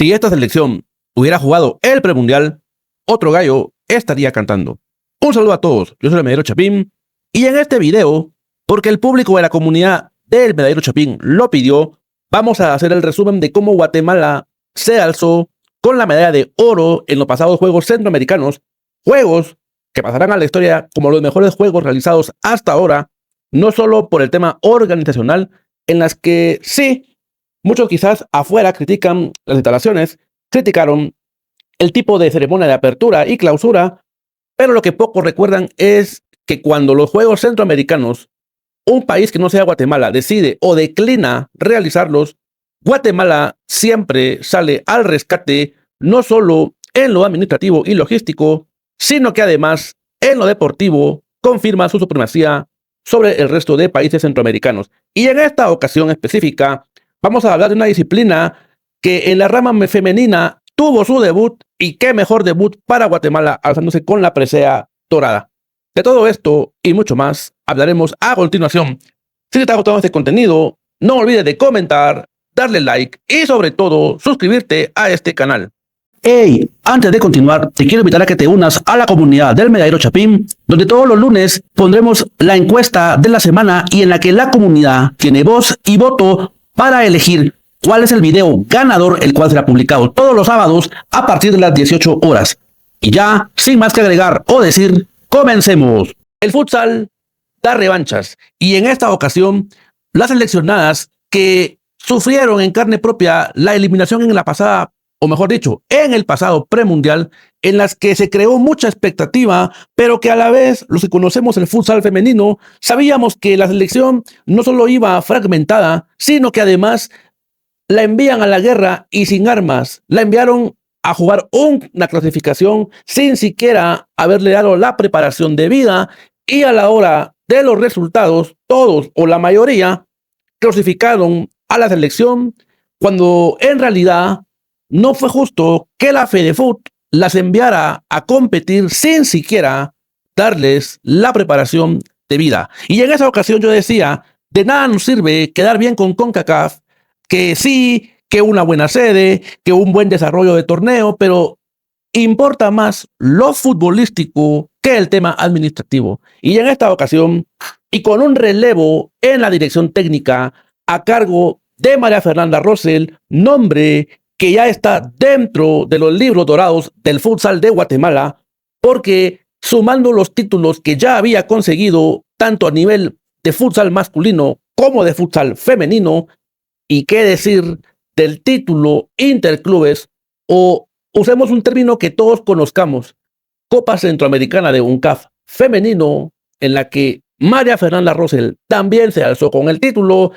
Si esta selección hubiera jugado el premundial, otro gallo estaría cantando. Un saludo a todos, yo soy el Medallero Chapín, y en este video, porque el público de la comunidad del Medallero Chapín lo pidió, vamos a hacer el resumen de cómo Guatemala se alzó con la medalla de oro en los pasados Juegos Centroamericanos, juegos que pasarán a la historia como los mejores juegos realizados hasta ahora, no solo por el tema organizacional, en las que sí, muchos quizás afuera critican las instalaciones, criticaron el tipo de ceremonia de apertura y clausura, pero lo que pocos recuerdan es que cuando los Juegos Centroamericanos, un país que no sea Guatemala decide o declina realizarlos, Guatemala siempre sale al rescate, no solo en lo administrativo y logístico, sino que además en lo deportivo confirma su supremacía sobre el resto de países centroamericanos. Y en esta ocasión específica vamos a hablar de una disciplina que en la rama femenina tuvo su debut, y qué mejor debut para Guatemala alzándose con la presea dorada. De todo esto y mucho más hablaremos a continuación. Si te está gustando este contenido, no olvides de comentar, darle like y sobre todo suscribirte a este canal. Hey, antes de continuar, te quiero invitar a que te unas a la comunidad del Medallero Chapín, donde todos los lunes pondremos la encuesta de la semana y en la que la comunidad tiene voz y voto para elegir cuál es el video ganador, el cual será publicado todos los sábados a partir de las 18 horas. Y ya, sin más que agregar o decir, comencemos. El futsal da revanchas y en esta ocasión las seleccionadas que sufrieron en carne propia la eliminación en la pasada, o mejor dicho, en el pasado premundial, en las que se creó mucha expectativa, pero que a la vez los que conocemos el futsal femenino sabíamos que la selección no solo iba fragmentada, sino que además la envían a la guerra y sin armas. La enviaron a jugar una clasificación sin siquiera haberle dado la preparación debida, y a la hora de los resultados, todos o la mayoría clasificaron a la selección cuando en realidad no fue justo que la FEDEFUT las enviara a competir sin siquiera darles la preparación debida. Y en esa ocasión yo decía, de nada nos sirve quedar bien con CONCACAF, que sí, que una buena sede, que un buen desarrollo de torneo, pero importa más lo futbolístico que el tema administrativo. Y en esta ocasión, y con un relevo en la dirección técnica a cargo de María Fernanda Rosell, nombre que ya está dentro de los libros dorados del futsal de Guatemala, porque sumando los títulos que ya había conseguido tanto a nivel de futsal masculino como de futsal femenino, y qué decir del título interclubes, o usemos un término que todos conozcamos, Copa Centroamericana de UNCAF femenino, en la que María Fernanda Rosell también se alzó con el título,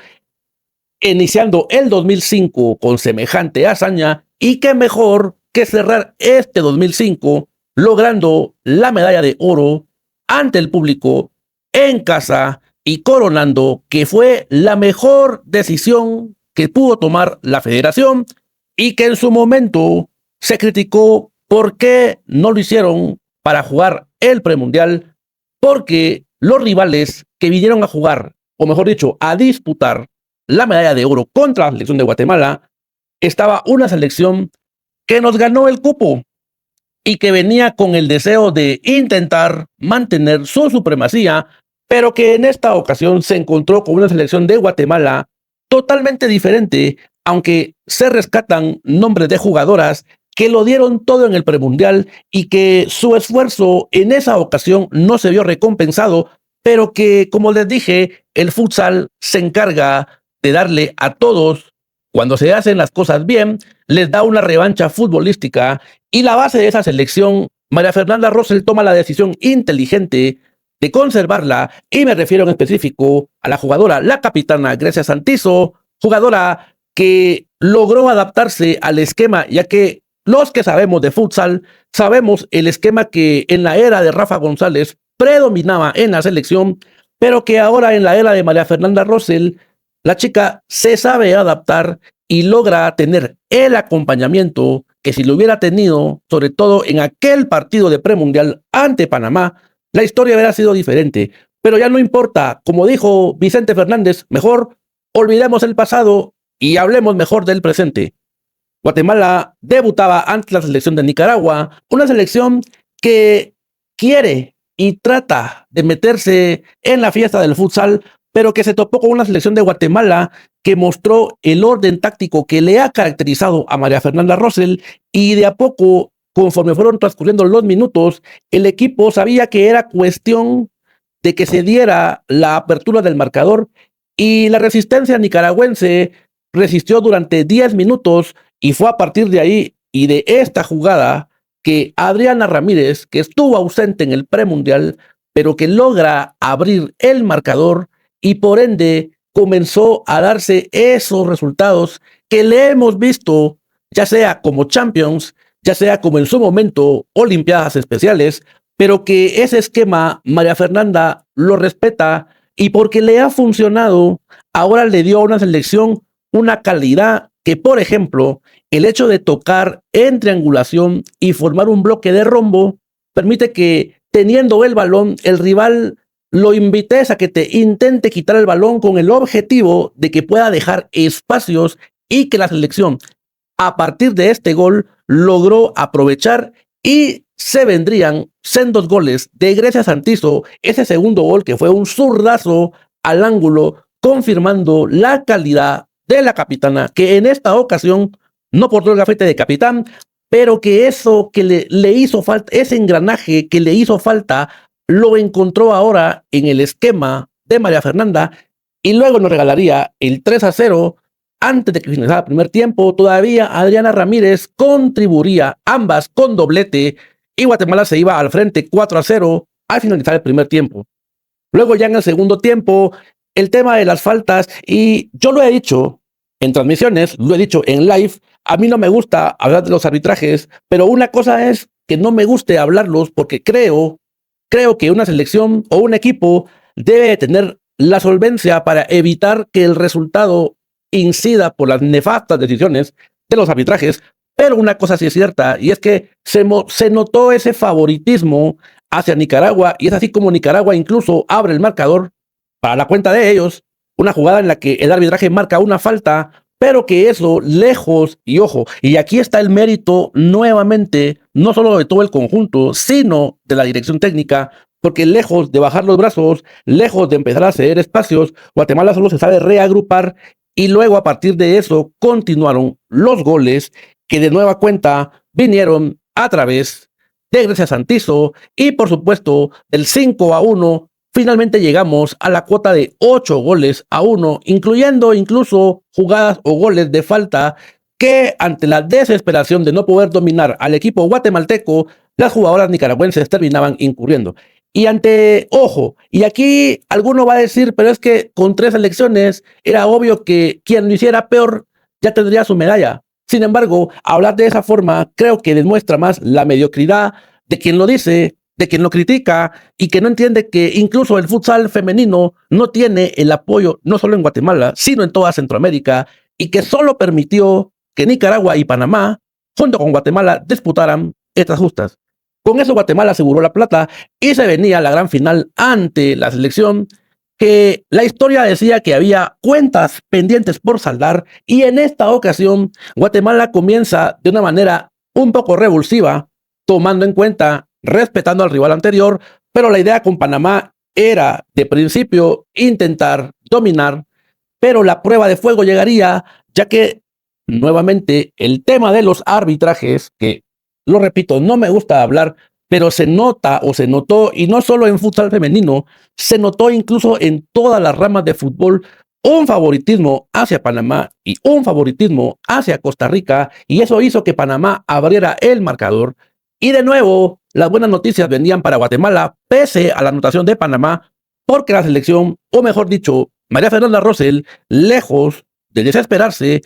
iniciando el 2005 con semejante hazaña, y qué mejor que cerrar este 2005 logrando la medalla de oro ante el público en casa y coronando que fue la mejor decisión que pudo tomar la federación, y que en su momento se criticó por qué no lo hicieron para jugar el premundial, porque los rivales que vinieron a jugar, o mejor dicho, a disputar la medalla de oro contra la selección de Guatemala, estaba una selección que nos ganó el cupo y que venía con el deseo de intentar mantener su supremacía, pero que en esta ocasión se encontró con una selección de Guatemala totalmente diferente, aunque se rescatan nombres de jugadoras que lo dieron todo en el premundial y que su esfuerzo en esa ocasión no se vio recompensado, pero que, como les dije, el futsal se encarga de darle a todos, cuando se hacen las cosas bien, les da una revancha futbolística, y la base de esa selección, María Fernanda Rosell toma la decisión inteligente de conservarla, y me refiero en específico a la jugadora, la capitana Grecia Santizo, jugadora que logró adaptarse al esquema, ya que los que sabemos de futsal, sabemos el esquema que en la era de Rafa González predominaba en la selección, pero que ahora en la era de María Fernanda Rosell, la chica se sabe adaptar y logra tener el acompañamiento que si lo hubiera tenido, sobre todo en aquel partido de premundial ante Panamá, la historia hubiera sido diferente. Pero ya no importa, como dijo Vicente Fernández, mejor olvidemos el pasado y hablemos mejor del presente. Guatemala debutaba ante la selección de Nicaragua, una selección que quiere y trata de meterse en la fiesta del futsal, pero que se topó con una selección de Guatemala que mostró el orden táctico que le ha caracterizado a María Fernanda Rosell, y de a poco, conforme fueron transcurriendo los minutos, el equipo sabía que era cuestión de que se diera la apertura del marcador, y la resistencia nicaragüense resistió durante 10 minutos, y fue a partir de ahí y de esta jugada que Adriana Ramírez, que estuvo ausente en el premundial, pero que logra abrir el marcador, y por ende comenzó a darse esos resultados que le hemos visto, ya sea como Champions, ya sea como en su momento Olimpiadas Especiales, pero que ese esquema María Fernanda lo respeta, y porque le ha funcionado, ahora le dio a una selección una calidad que, por ejemplo, el hecho de tocar en triangulación y formar un bloque de rombo permite que, teniendo el balón, el rival lo invites a que te intente quitar el balón con el objetivo de que pueda dejar espacios, y que la selección, a partir de este gol, logró aprovechar, y se vendrían sendos goles de Grecia Santizo, ese segundo gol que fue un zurdazo al ángulo, confirmando la calidad de la capitana, que en esta ocasión no portó el gafete de capitán, pero que eso que le hizo falta, ese engranaje que le hizo falta, lo encontró ahora en el esquema de María Fernanda, y luego nos regalaría el 3-0 antes de que finalizara el primer tiempo. Todavía Adriana Ramírez contribuiría, ambas con doblete, y Guatemala se iba al frente 4-0 al finalizar el primer tiempo. Luego, ya en el segundo tiempo, el tema de las faltas, y yo lo he dicho en transmisiones, lo he dicho en live, a mí no me gusta hablar de los arbitrajes, pero una cosa es que no me guste hablarlos porque creo que una selección o un equipo debe tener la solvencia para evitar que el resultado incida por las nefastas decisiones de los arbitrajes. Pero una cosa sí es cierta, y es que se notó ese favoritismo hacia Nicaragua, y es así como Nicaragua incluso abre el marcador para la cuenta de ellos, una jugada en la que el arbitraje marca una falta, pero que eso, lejos, y ojo, y aquí está el mérito nuevamente, no solo de todo el conjunto, sino de la dirección técnica, porque lejos de bajar los brazos, lejos de empezar a ceder espacios, Guatemala solo se sabe reagrupar, y luego a partir de eso continuaron los goles, que de nueva cuenta vinieron a través de Grecia Santizo, y por supuesto del 5-1, finalmente llegamos a la cuota de 8-1, incluyendo incluso jugadas o goles de falta que, ante la desesperación de no poder dominar al equipo guatemalteco, las jugadoras nicaragüenses terminaban incurriendo. Y ojo, y aquí alguno va a decir, pero es que con 3 selecciones era obvio que quien lo hiciera peor ya tendría su medalla. Sin embargo, hablar de esa forma creo que demuestra más la mediocridad de quien lo dice, de quien lo critica, y que no entiende que incluso el futsal femenino no tiene el apoyo no solo en Guatemala, sino en toda Centroamérica, y que solo permitió que Nicaragua y Panamá, junto con Guatemala, disputaran estas justas. Con eso Guatemala aseguró la plata, y se venía la gran final ante la selección, que la historia decía que había cuentas pendientes por saldar, y en esta ocasión Guatemala comienza de una manera un poco revulsiva, tomando en cuenta, respetando al rival anterior, pero la idea con Panamá era de principio intentar dominar, pero la prueba de fuego llegaría, ya que nuevamente el tema de los arbitrajes, que lo repito, no me gusta hablar, pero se nota o se notó, y no solo en futsal femenino, se notó incluso en todas las ramas de fútbol, un favoritismo hacia Panamá y un favoritismo hacia Costa Rica, y eso hizo que Panamá abriera el marcador. Y de nuevo, las buenas noticias vendían para Guatemala, pese a la anotación de Panamá, porque la selección, o mejor dicho, María Fernanda Rosell, lejos de desesperarse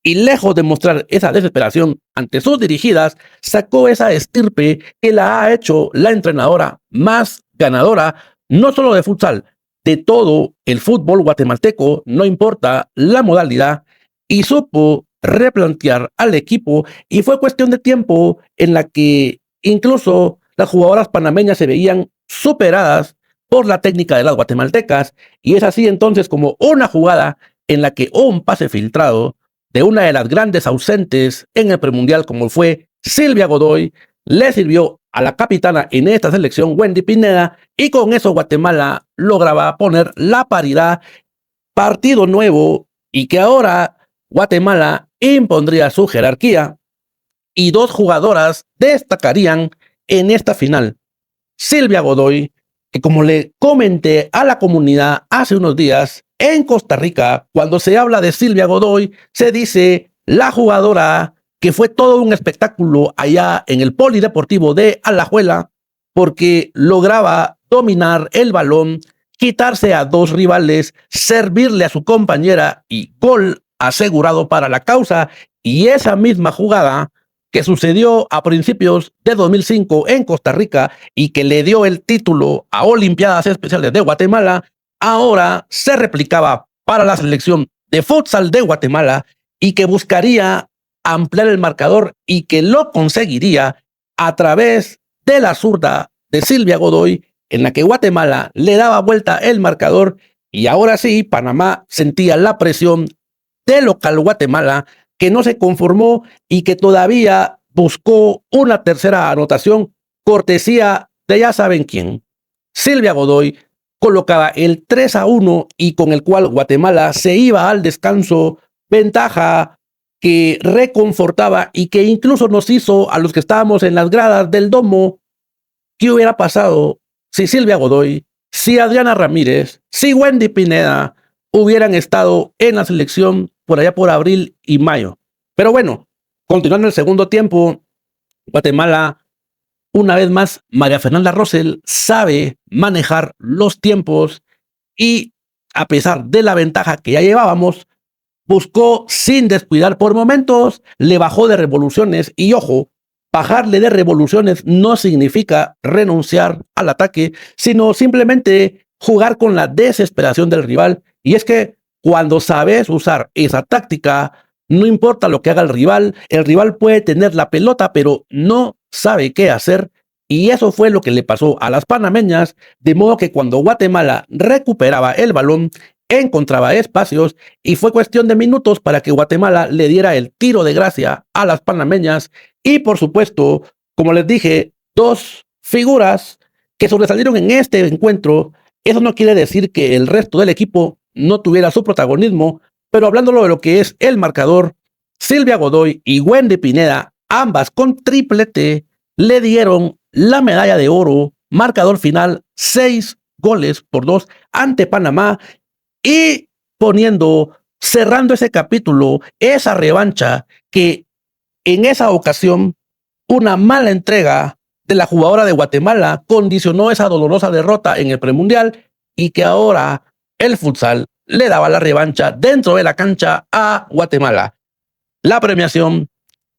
y lejos de mostrar esa desesperación ante sus dirigidas, sacó esa estirpe que la ha hecho la entrenadora más ganadora, no solo de futsal, de todo el fútbol guatemalteco, no importa la modalidad, y supo replantear al equipo, y fue cuestión de tiempo en la que incluso las jugadoras panameñas se veían superadas por la técnica de las guatemaltecas, y es así entonces como una jugada en la que un pase filtrado de una de las grandes ausentes en el premundial como fue Silvia Godoy, le sirvió a la capitana en esta selección Wendy Pineda y con eso Guatemala lograba poner la paridad, partido nuevo y que ahora Guatemala impondría su jerarquía y dos jugadoras destacarían en esta final. Silvia Godoy, que como le comenté a la comunidad hace unos días, en Costa Rica, cuando se habla de Silvia Godoy, se dice la jugadora que fue todo un espectáculo allá en el Polideportivo de Alajuela, porque lograba dominar el balón, quitarse a dos rivales, servirle a su compañera y gol asegurado para la causa. Y esa misma jugada que sucedió a principios de 2005 en Costa Rica y que le dio el título a Olimpiadas Especiales de Guatemala, ahora se replicaba para la selección de futsal de Guatemala y que buscaría ampliar el marcador y que lo conseguiría a través de la zurda de Silvia Godoy, en la que Guatemala le daba vuelta el marcador y ahora sí Panamá sentía la presión de local Guatemala, que no se conformó y que todavía buscó una tercera anotación cortesía de ya saben quién. Silvia Godoy colocaba el 3-1 y con el cual Guatemala se iba al descanso, ventaja que reconfortaba y que incluso nos hizo a los que estábamos en las gradas del domo, ¿qué hubiera pasado si Silvia Godoy, si Adriana Ramírez, si Wendy Pineda hubieran estado en la selección por allá por abril y mayo? Pero bueno, continuando el segundo tiempo, Guatemala, una vez más, María Fernanda Rosell sabe manejar los tiempos y a pesar de la ventaja que ya llevábamos, buscó sin descuidar por momentos, le bajó de revoluciones y ojo, bajarle de revoluciones no significa renunciar al ataque, sino simplemente jugar con la desesperación del rival. Y es que cuando sabes usar esa táctica, no importa lo que haga el rival puede tener la pelota, pero no sabe qué hacer. Y eso fue lo que le pasó a las panameñas, de modo que cuando Guatemala recuperaba el balón, encontraba espacios y fue cuestión de minutos para que Guatemala le diera el tiro de gracia a las panameñas. Y por supuesto, como les dije, dos figuras que sobresalieron en este encuentro. Eso no quiere decir que el resto del equipo no tuviera su protagonismo, pero hablándolo de lo que es el marcador, Silvia Godoy y Wendy Pineda, ambas con triplete, le dieron la medalla de oro, marcador final 6-2 ante Panamá y cerrando ese capítulo, esa revancha que en esa ocasión una mala entrega de la jugadora de Guatemala condicionó esa dolorosa derrota en el premundial y que ahora el futsal le daba la revancha dentro de la cancha a Guatemala. La premiación,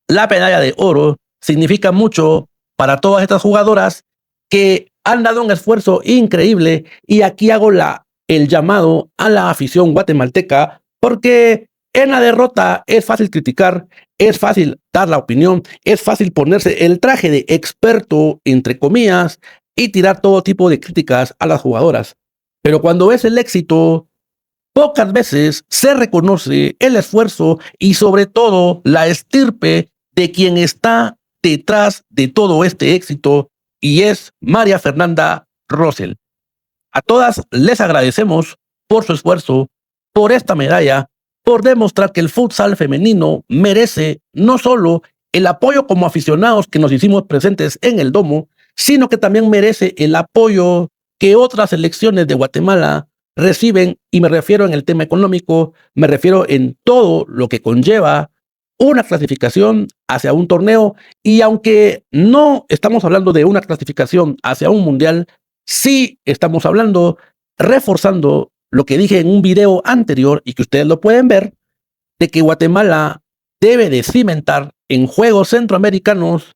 la medalla de oro, significa mucho para todas estas jugadoras que han dado un esfuerzo increíble y aquí hago el llamado a la afición guatemalteca porque en la derrota es fácil criticar, es fácil dar la opinión, es fácil ponerse el traje de experto, entre comillas, y tirar todo tipo de críticas a las jugadoras. Pero cuando es el éxito, pocas veces se reconoce el esfuerzo y sobre todo la estirpe de quien está detrás de todo este éxito y es María Fernanda Rosell. A todas les agradecemos por su esfuerzo, por esta medalla, por demostrar que el futsal femenino merece no solo el apoyo como aficionados que nos hicimos presentes en el domo, sino que también merece el apoyo que otras selecciones de Guatemala reciben, y me refiero en el tema económico, me refiero en todo lo que conlleva una clasificación hacia un torneo, y aunque no estamos hablando de una clasificación hacia un mundial, sí estamos hablando, reforzando lo que dije en un video anterior y que ustedes lo pueden ver, de que Guatemala debe de cimentar en Juegos Centroamericanos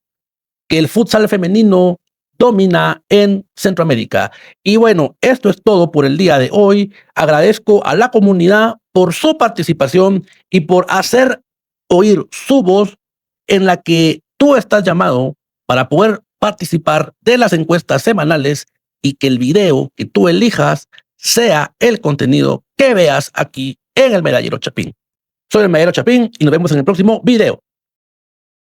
que el futsal femenino domina en Centroamérica. Y bueno, esto es todo por el día de hoy. Agradezco a la comunidad por su participación y por hacer oír su voz en la que tú estás llamado para poder participar de las encuestas semanales y que el video que tú elijas sea el contenido que veas aquí en el Medallero Chapín. Soy el Medallero Chapín y nos vemos en el próximo video.